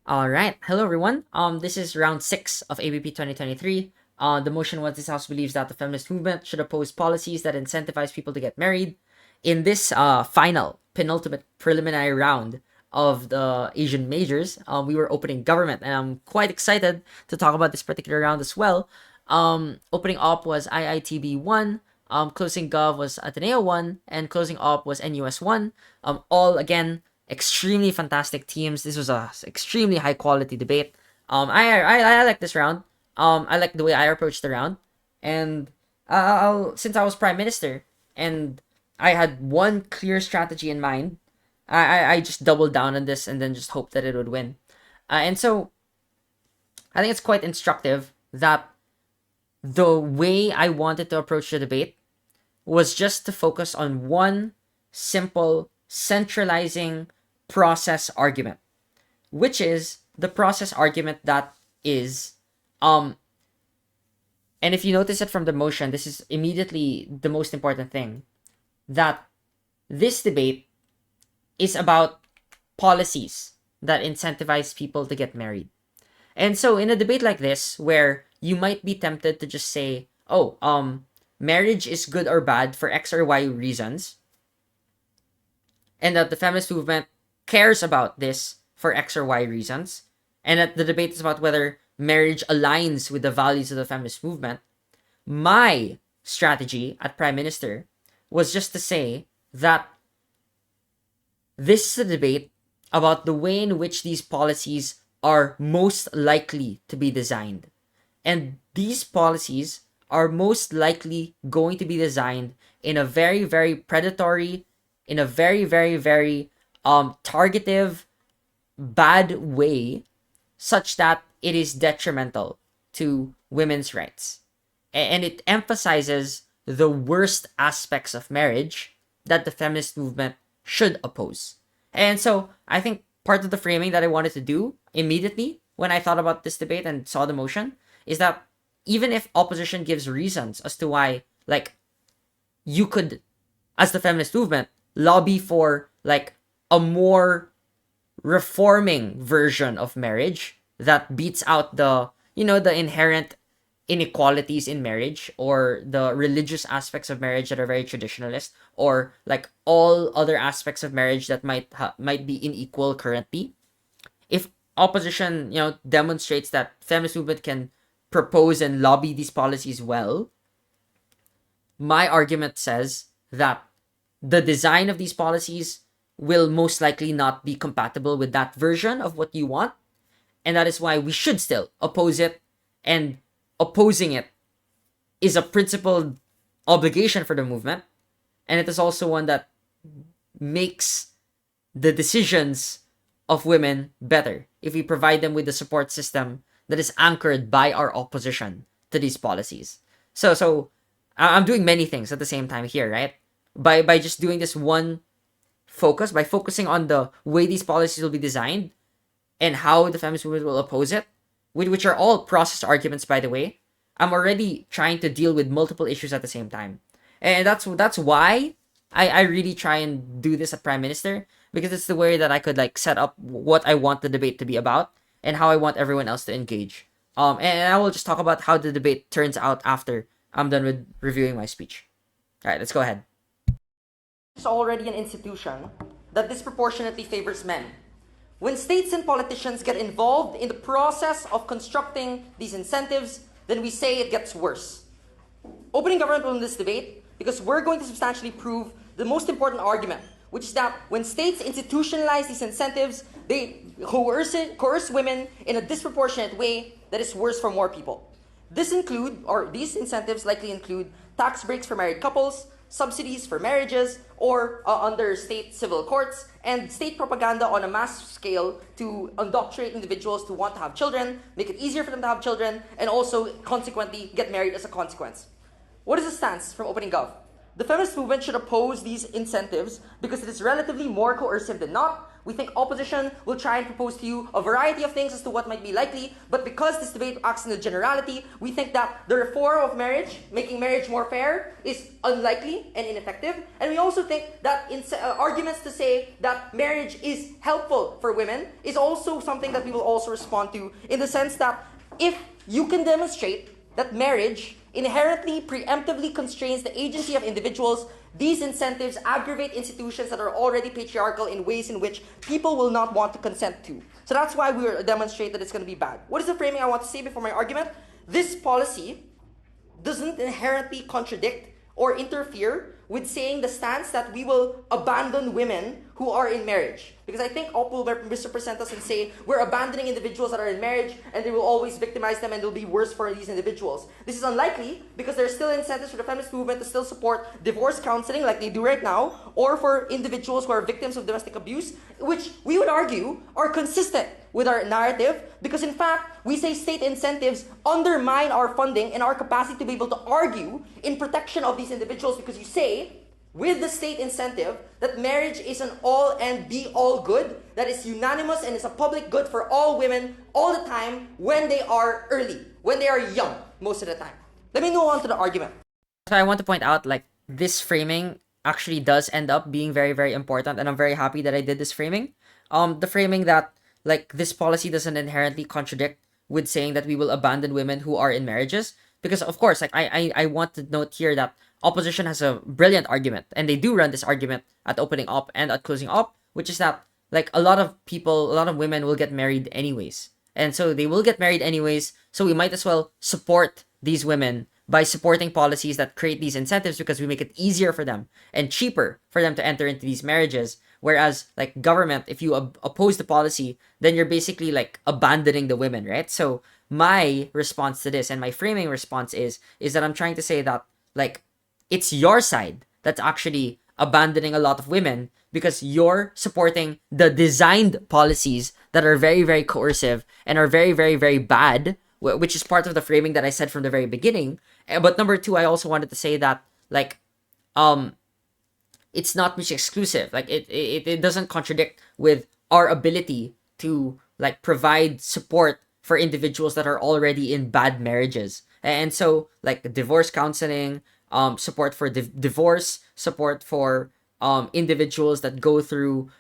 All right. Hello, everyone. This is round six of ABP 2023. The motion was this House believes that the feminist movement should oppose policies that incentivize people to get married. In this final, penultimate preliminary round of the Asian majors, we were opening government, and I'm quite excited to talk about this particular round as well. Opening op was IITB 1, closing gov was Ateneo 1, and closing op was NUS 1. All, again, extremely fantastic teams. This was a extremely high quality debate. I like this round. I like the way I approached the round, and since I was prime minister and I had one clear strategy in mind, I just doubled down on this and then just hoped that it would win. And so I think it's quite instructive that the way I wanted to approach the debate was just to focus on one simple centralizing process argument, which is the process argument that is, and if you notice it from the motion, this is immediately the most important thing, that this debate is about policies that incentivize people to get married. And so in a debate like this, where you might be tempted to just say, oh, marriage is good or bad for X or Y reasons, and that the feminist movement cares about this for X or Y reasons, and that the debate is about whether marriage aligns with the values of the feminist movement, my strategy at Prime Minister was just to say that this is a debate about the way in which these policies are most likely to be designed. And these policies are most likely going to be designed in a very, very predatory, in a very, very, very targetive, bad way, such that it is detrimental to women's rights. And it emphasizes the worst aspects of marriage that the feminist movement should oppose. And so I think part of the framing that I wanted to do immediately when I thought about this debate and saw the motion is that even if opposition gives reasons as to why, like, you could, as the feminist movement, lobby for, like, a more reforming version of marriage that beats out the inherent inequalities in marriage, or the religious aspects of marriage that are very traditionalist, or like all other aspects of marriage that might be unequal currently. If opposition demonstrates that feminist movement can propose and lobby these policies well, my argument says that the design of these policies will most likely not be compatible with that version of what you want, and that is why we should still oppose it, and opposing it is a principled obligation for the movement, and it is also one that makes the decisions of women better if we provide them with the support system that is anchored by our opposition to these policies. So I'm doing many things at the same time here, right? By just doing this one focus, by focusing on the way these policies will be designed and how the feminist movement will oppose it, which are all process arguments, by the way, I'm already trying to deal with multiple issues at the same time. And that's why I really try and do this at Prime Minister, because it's the way that I could like set up what I want the debate to be about and how I want everyone else to engage. And I will just talk about how the debate turns out after I'm done with reviewing my speech. All right, let's go ahead. It's already an institution that disproportionately favors men. When states and politicians get involved in the process of constructing these incentives, then we say it gets worse. Opening government will win this debate because we're going to substantially prove the most important argument, which is that when states institutionalize these incentives, they coerce women in a disproportionate way that is worse for more people. These incentives likely include tax breaks for married couples, subsidies for marriages, or under state civil courts, and state propaganda on a mass scale to indoctrinate individuals to want to have children, make it easier for them to have children, and also consequently get married as a consequence. What is the stance from Opening Gov? The feminist movement should oppose these incentives because it is relatively more coercive than not, We think opposition will try and propose to you a variety of things as to what might be likely, but because this debate acts in a generality, we think that the reform of marriage, making marriage more fair, is unlikely and ineffective. And we also think that arguments to say that marriage is helpful for women is also something that we will also respond to, in the sense that if you can demonstrate that marriage inherently preemptively constrains the agency of individuals, these incentives aggravate institutions that are already patriarchal in ways in which people will not want to consent to. So that's why we will demonstrate that it's going to be bad. What is the framing I want to say before my argument? This policy doesn't inherently contradict or interfere with saying the stance that we will abandon women who are in marriage. Because I think Op will misrepresent us and say we're abandoning individuals that are in marriage and they will always victimize them and it'll be worse for these individuals. This is unlikely because there are still incentives for the feminist movement to still support divorce counseling like they do right now, or for individuals who are victims of domestic abuse, which we would argue are consistent with our narrative, because in fact, we say state incentives undermine our funding and our capacity to be able to argue in protection of these individuals, because you say, with the state incentive, that marriage is an all and be all good, that is unanimous and is a public good for all women all the time when they are early, when they are young, most of the time. Let me move on to the argument. So I want to point out, like, this framing actually does end up being very, very important, and I'm very happy that I did this framing. The framing that, like, this policy doesn't inherently contradict with saying that we will abandon women who are in marriages, because of course, like, I want to note here that opposition has a brilliant argument, and they do run this argument at opening up and at closing up, which is that, like, a lot of women will get married anyways, and so they will get married anyways, so we might as well support these women by supporting policies that create these incentives, because we make it easier for them and cheaper for them to enter into these marriages. Whereas, like, government, if you oppose the policy, then you're basically, like, abandoning the women, right? So my response to this, and my framing response, is that I'm trying to say that, like, it's your side that's actually abandoning a lot of women, because you're supporting the designed policies that are very, very coercive and are very, very, very bad, which is part of the framing that I said from the very beginning. But number two, I also wanted to say that, like, it's not mutually exclusive. Like, it doesn't contradict with our ability to, like, provide support for individuals that are already in bad marriages. And so, like, divorce counseling, support for divorce, support for individuals that go through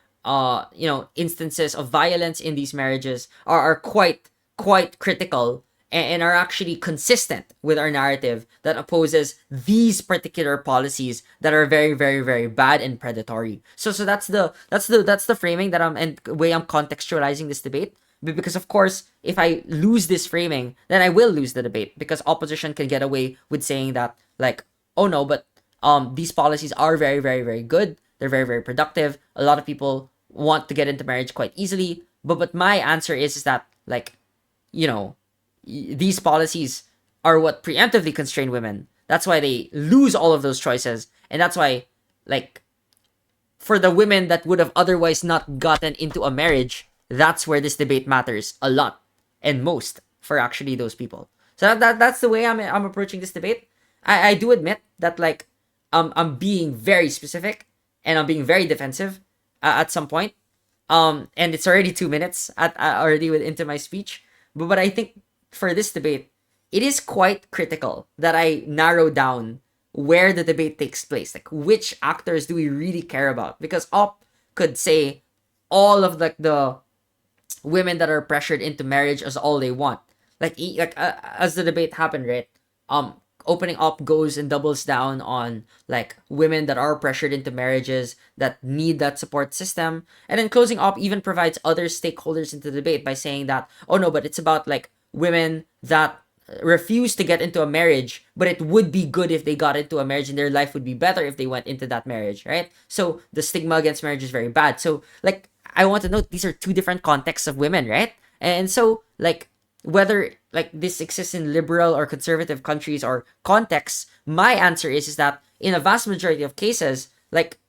instances of violence in these marriages are quite critical, and are actually consistent with our narrative that opposes these particular policies that are very, very, very bad and predatory. So that's the framing that and way I'm contextualizing this debate. Because of course, if I lose this framing, then I will lose the debate, because opposition can get away with saying that, like, oh no, but these policies are very, very, very good. They're very, very productive. A lot of people want to get into marriage quite easily. But my answer is that, like, these policies are what preemptively constrain women. That's why they lose all of those choices. And that's why, like, for the women that would have otherwise not gotten into a marriage, that's where this debate matters a lot and most for actually those people. So that's the way I'm approaching this debate. I do admit that, like, I'm being very specific and I'm being very defensive at some point. And it's already 2 minutes already into my speech. But I think for this debate, it is quite critical that I narrow down where the debate takes place. Like, which actors do we really care about? Because Op could say all of, like, the women that are pressured into marriage as all they want. As the debate happened, right? Opening Up goes and doubles down on, like, women that are pressured into marriages that need that support system. And then Closing Up even provides other stakeholders into the debate by saying that, oh no, but it's about, like, women that refuse to get into a marriage, but it would be good if they got into a marriage and their life would be better if they went into that marriage, right? So the stigma against marriage is very bad. So, like, I want to note these are two different contexts of women, right? And so, like, whether, like, this exists in liberal or conservative countries or contexts, my answer is that in a vast majority of cases, like,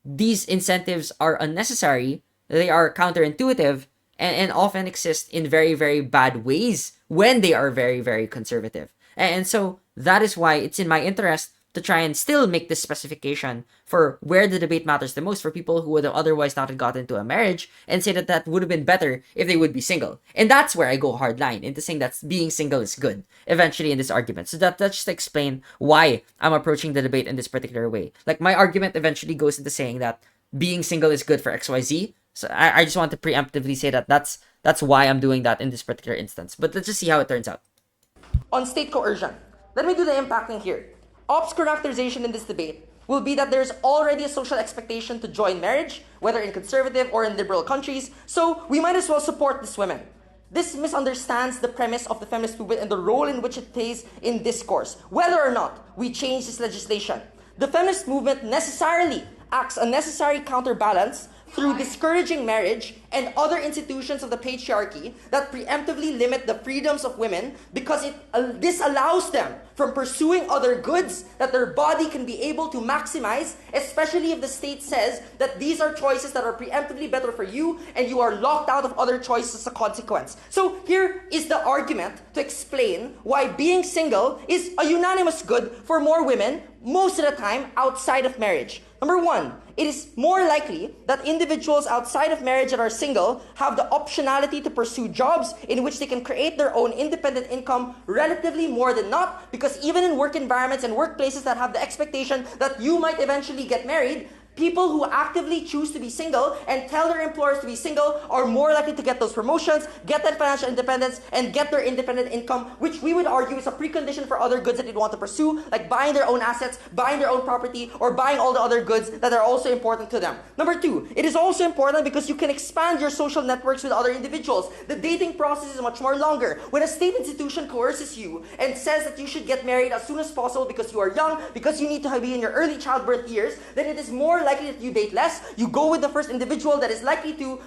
these incentives are unnecessary, they are counterintuitive, and often exist in very, very bad ways when they are very, very conservative. And so that is why it's in my interest to try and still make this specification for where the debate matters the most for people who would have otherwise not have gotten into a marriage, and say that that would have been better if they would be single. And that's where I go hard line into saying that being single is good eventually in this argument. So that's just to explain why I'm approaching the debate in this particular way. Like, my argument eventually goes into saying that being single is good for XYZ. So I just want to preemptively say that that's why I'm doing that in this particular instance. But let's just see how it turns out. On state coercion, let me do the impacting here. Ops characterization in this debate will be that there's already a social expectation to join marriage, whether in conservative or in liberal countries, so we might as well support these women. This misunderstands the premise of the feminist movement and the role in which it plays in discourse, whether or not we change this legislation. The feminist movement necessarily acts a necessary counterbalance through discouraging marriage and other institutions of the patriarchy that preemptively limit the freedoms of women, because it disallows them from pursuing other goods that their body can be able to maximize, especially if the state says that these are choices that are preemptively better for you and you are locked out of other choices as a consequence. So here is the argument to explain why being single is a unanimous good for more women most of the time outside of marriage. Number one, it is more likely that individuals outside of marriage that are single have the optionality to pursue jobs in which they can create their own independent income relatively more than not, because even in work environments and workplaces that have the expectation that you might eventually get married, people who actively choose to be single and tell their employers to be single are more likely to get those promotions, get that financial independence, and get their independent income, which we would argue is a precondition for other goods that they'd want to pursue, like buying their own assets, buying their own property, or buying all the other goods that are also important to them. Number two, it is also important because you can expand your social networks with other individuals. The dating process is much more longer. When a state institution coerces you and says that you should get married as soon as possible because you are young, because you need to be in your early childbirth years, then it is more likely that you date less. You go with the first individual that is likely to,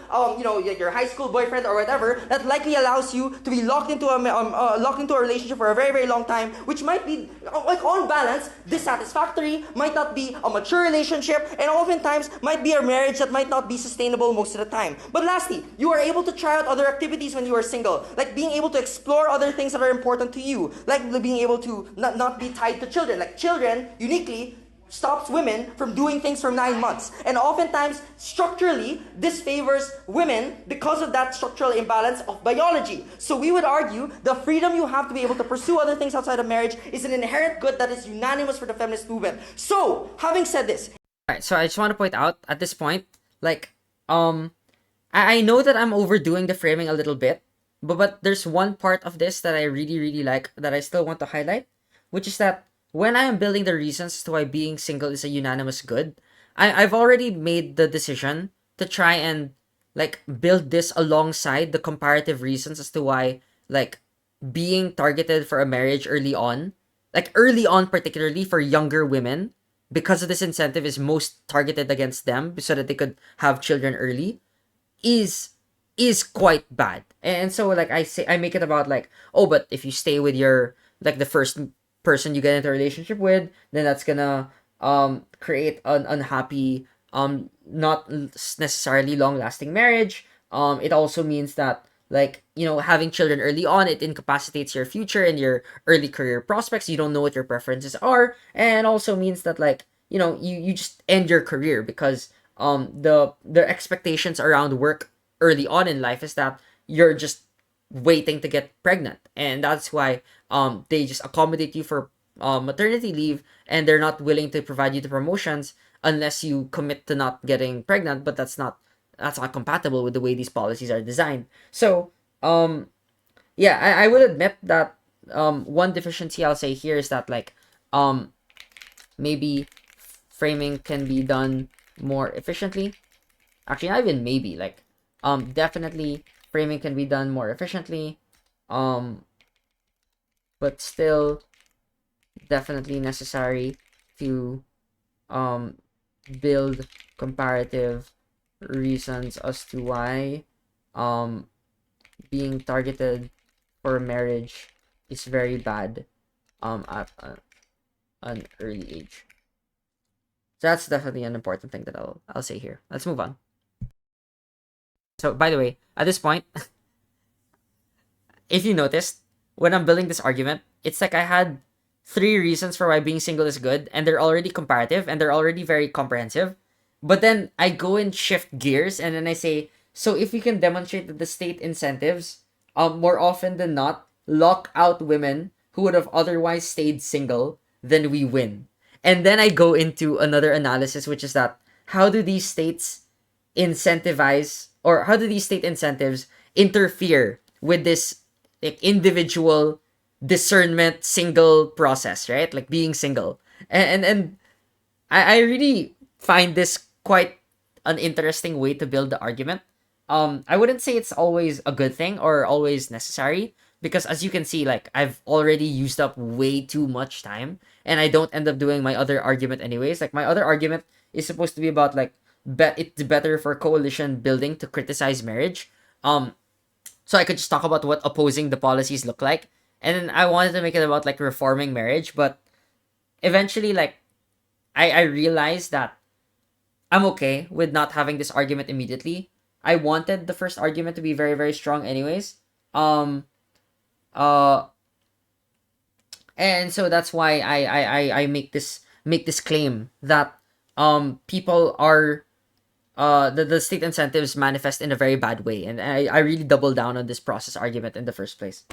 your high school boyfriend or whatever, that likely allows you to be locked into a relationship for a very, very long time, which might be, like, on balance, dissatisfactory, might not be a mature relationship, and oftentimes might be a marriage that might not be sustainable most of the time. But lastly, you are able to try out other activities when you are single, like being able to explore other things that are important to you, like being able to not be tied to children. Like, children, uniquely, stops women from doing things for 9 months. And oftentimes, structurally, this favors women because of that structural imbalance of biology. So we would argue the freedom you have to be able to pursue other things outside of marriage is an inherent good that is unanimous for the feminist movement. So, having said this, Alright, so I just want to point out at this point, like, I know that I'm overdoing the framing a little bit, but there's one part of this that I really, really like that I still want to highlight, which is that when I am building the reasons to why being single is a unanimous good, I've already made the decision to try and, like, build this alongside the comparative reasons as to why, like, being targeted for a marriage early on, particularly for younger women, because of this incentive is most targeted against them so that they could have children early, is quite bad. And so, like, I make it about, like, oh, but if you stay with your, like, the first person you get into a relationship with, then that's gonna create an unhappy, not necessarily long lasting marriage. It also means that, like, having children early on, it incapacitates your future and your early career prospects. You don't know what your preferences are, and also means that, like, you just end your career because the expectations around work early on in life is that you're just waiting to get pregnant, and that's why they just accommodate you for maternity leave, and they're not willing to provide you the promotions unless you commit to not getting pregnant. But that's not compatible with the way these policies are designed. So yeah, I would admit that one deficiency I'll say here is that, like, maybe framing can be done more efficiently. Actually, not even maybe, like, definitely framing can be done more efficiently, but still definitely necessary to build comparative reasons as to why being targeted for marriage is very bad at an early age. So that's definitely an important thing that I'll say here. Let's move on. So, by the way, at this point, if you noticed, when I'm building this argument, it's like I had three reasons for why being single is good, and they're already comparative and they're already very comprehensive. But then I go and shift gears, and then I say, so if we can demonstrate that the state incentives, more often than not, lock out women who would have otherwise stayed single, then we win. And then I go into another analysis, which is that how do these states incentivize, or how do these state incentives interfere with this like individual discernment single process, right? Like being single. And I really find this quite an interesting way to build the argument. I wouldn't say it's always a good thing or always necessary, because as you can see, like I've already used up way too much time, and I don't end up doing my other argument anyways. Like my other argument is supposed to be about like it's better for coalition building to criticize marriage. So I could just talk about what opposing the policies look like, and then I wanted to make it about like reforming marriage, but eventually like I realized that I'm okay with not having this argument immediately. I wanted the first argument to be very, very strong anyways. Um uh and so that's why I make this claim that people are the state incentives manifest in a very bad way, and I really double down on this process argument in the first place.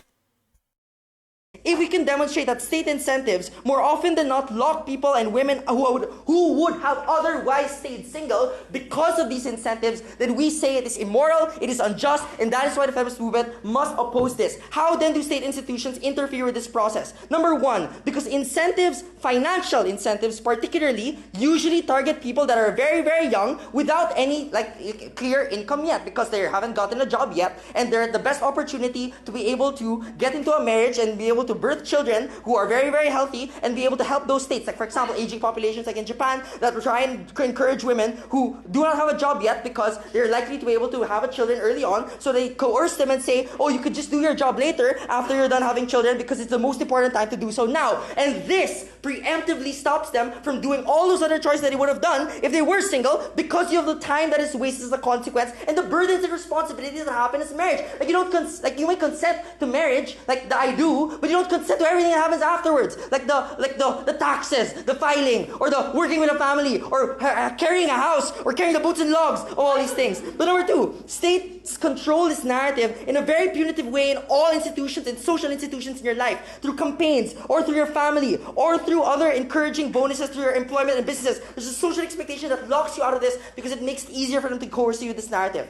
If we can demonstrate that state incentives more often than not lock people and women who would have otherwise stayed single because of these incentives, then we say it is immoral, it is unjust, and that is why the feminist movement must oppose this. How then do state institutions interfere with this process? Number one, because incentives, financial incentives particularly, usually target people that are very, very young without any like clear income yet, because they haven't gotten a job yet, and they're at the best opportunity to be able to get into a marriage and be able to birth children who are very, very healthy and be able to help those states, like for example aging populations like in Japan, that try and encourage women who do not have a job yet because they're likely to be able to have a children early on, so they coerce them and say, oh, you could just do your job later after you're done having children because it's the most important time to do so now. And this preemptively stops them from doing all those other choices that they would have done if they were single, because you have the time that is wasted as a consequence and the burdens and responsibilities that happen as marriage. Like you don't like you may consent to marriage, like the I do, but you don't consent to everything that happens afterwards, like the taxes, the filing, or the working with a family, or carrying a house, or carrying the boots and logs, all these things. But number two, states control this narrative in a very punitive way in all institutions and social institutions in your life, through campaigns, or through your family, or through other encouraging bonuses through your employment and businesses. There's a social expectation that locks you out of this because it makes it easier for them to coerce you with this narrative.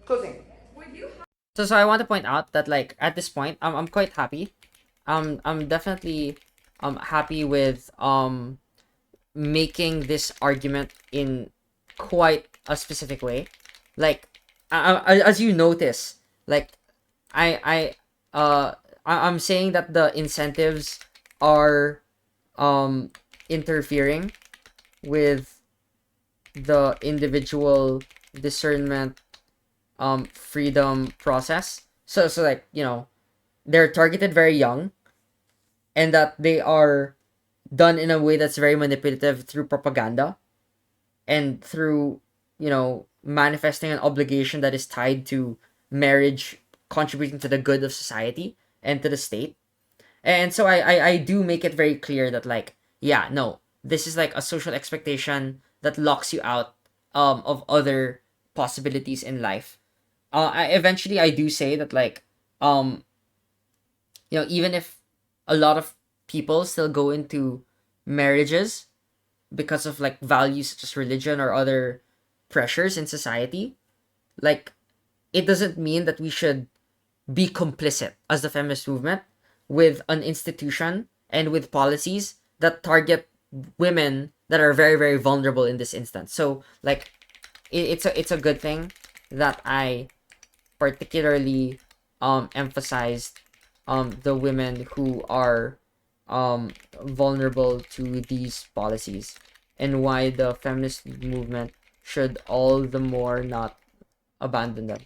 Closing. So I want to point out that like at this point, I'm quite happy. I'm definitely happy with making this argument in quite a specific way. Like as you notice, like I'm saying that the incentives are interfering with the individual discernment freedom process. So like, you know, they're targeted very young, and that they are done in a way that's very manipulative through propaganda and through, you know, manifesting an obligation that is tied to marriage contributing to the good of society and to the state. And so I do make it very clear that like, yeah, no, this is like a social expectation that locks you out of other possibilities in life. Eventually I do say that like you know, even if a lot of people still go into marriages because of like values such as religion or other pressures in society, like it doesn't mean that we should be complicit as the feminist movement with an institution and with policies that target women that are very, very vulnerable in this instance. So like it's a good thing that I particularly emphasized the women who are vulnerable to these policies, and why the feminist movement should all the more not abandon them.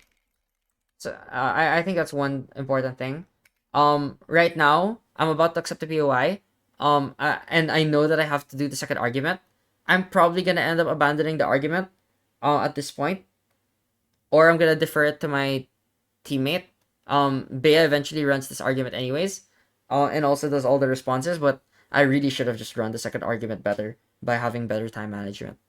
So I think that's one important thing. Right now I'm about to accept the POI. And I know that I have to do the second argument. I'm probably gonna end up abandoning the argument at this point, or I'm gonna defer it to my teammate. Bea eventually runs this argument anyways. and also does all the responses, but I really should have just run the second argument better by having better time management.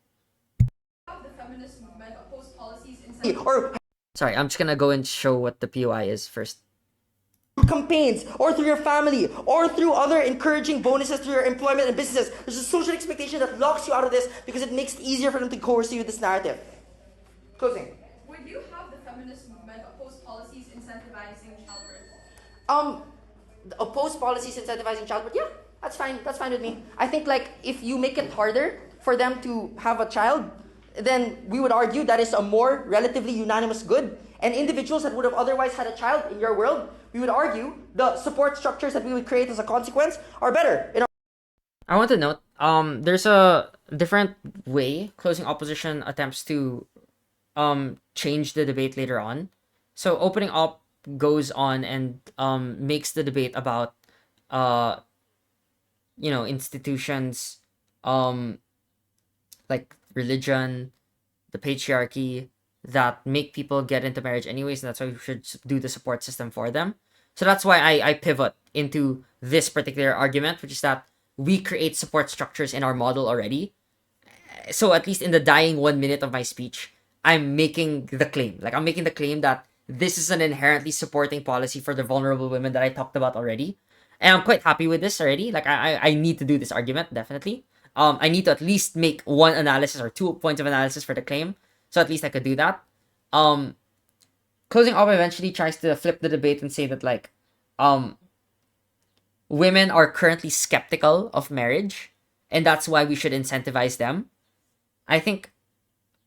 The feminist movement oppose policies or Sorry, I'm just gonna go and show what the POI is first. campaigns or through your family or through other encouraging bonuses through your employment and businesses. There's a social expectation that locks you out of this because it makes it easier for them to coerce you with this narrative. Closing. Would you have the feminist movement oppose policies incentivizing childbirth? Oppose policies incentivizing childbirth. Yeah, that's fine. That's fine with me. I think like if you make it harder for them to have a child, then we would argue that is a more relatively unanimous good. And individuals that would have otherwise had a child in your world, we would argue the support structures that we would create as a consequence are better. I want to note, there's a different way closing opposition attempts to change the debate later on. So opening up goes on and makes the debate about institutions, like religion, the patriarchy, that make people get into marriage anyways, and that's why we should do the support system for them. So that's why I pivot into this particular argument, which is that we create support structures in our model already. So at least in the dying 1 minute of my speech, I'm making the claim. Like, I'm making the claim that this is an inherently supporting policy for the vulnerable women that I talked about already. And I'm quite happy with this already. Like, I need to do this argument, definitely. I need to at least make one analysis or 2 points of analysis for the claim. So at least I could do that. Closing up eventually tries to flip the debate and say that, like, women are currently skeptical of marriage, and that's why we should incentivize them. I think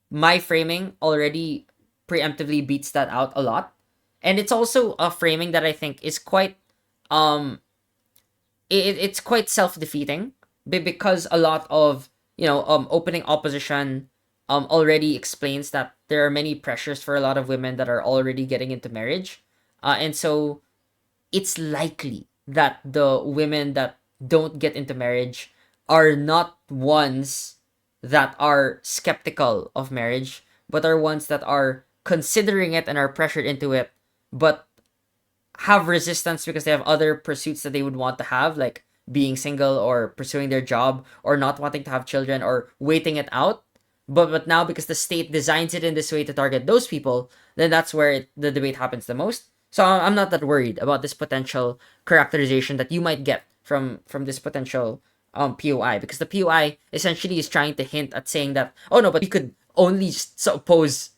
my framing already preemptively beats that out a lot. And it's also a framing that I think is quite it's quite self-defeating because a lot of opening opposition already explains that there are many pressures for a lot of women that are already getting into marriage, and so it's likely that the women that don't get into marriage are not ones that are skeptical of marriage, but are ones that are considering it and are pressured into it, but have resistance because they have other pursuits that they would want to have, like being single or pursuing their job or not wanting to have children or waiting it out. But now, because the state designs it in this way to target those people, then that's where the debate happens the most. So I'm not that worried about this potential characterization that you might get from this potential POI, because the POI essentially is trying to hint at saying that, oh no, but we could only just oppose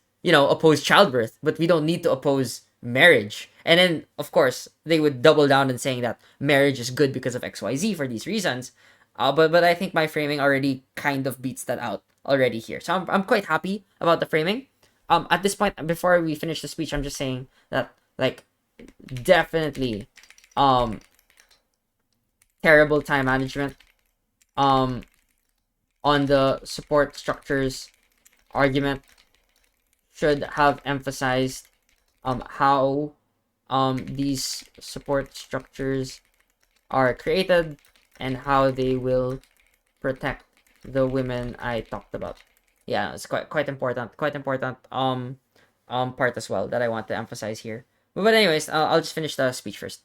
childbirth, but we don't need to oppose marriage. And then of course they would double down in saying that marriage is good because of XYZ for these reasons. But I think my framing already kind of beats that out already here. So I'm quite happy about the framing. At this point, before we finish the speech, I'm just saying that, like, definitely terrible time management on the support structures argument. Should have emphasized how these support structures are created and how they will protect the women I talked about. Yeah, it's quite important part as well that I want to emphasize here. But anyways, I'll just finish the speech first.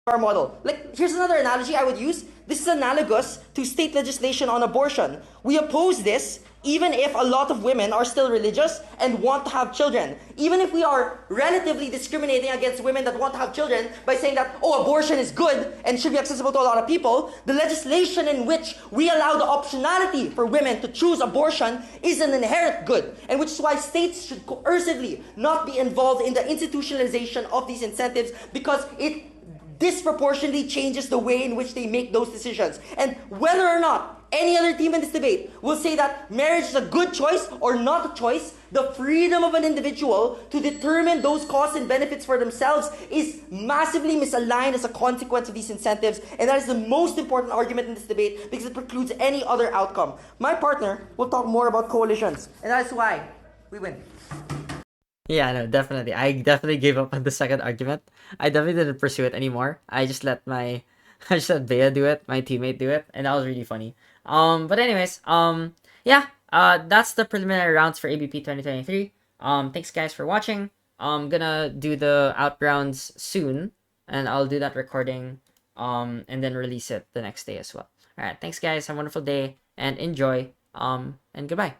Our model. Like, here's another analogy I would use. This is analogous to state legislation on abortion. We oppose this even if a lot of women are still religious and want to have children. Even if we are relatively discriminating against women that want to have children by saying that, oh, abortion is good and should be accessible to a lot of people, the legislation in which we allow the optionality for women to choose abortion is an inherent good, and which is why states should coercively not be involved in the institutionalization of these incentives, because it disproportionately changes the way in which they make those decisions. And whether or not any other team in this debate will say that marriage is a good choice or not a choice, the freedom of an individual to determine those costs and benefits for themselves is massively misaligned as a consequence of these incentives. And that is the most important argument in this debate, because it precludes any other outcome. My partner will talk more about coalitions, and that's why we win. Yeah, no, definitely. I definitely gave up on the second argument. I definitely didn't pursue it anymore. I just let I just let Bea do it, my teammate do it, and that was really funny. But anyways, yeah, that's the preliminary rounds for ABP 2023. Thanks guys for watching. I'm gonna do the out rounds soon, and I'll do that recording and then release it the next day as well. All right, thanks guys. Have a wonderful day and enjoy. And goodbye.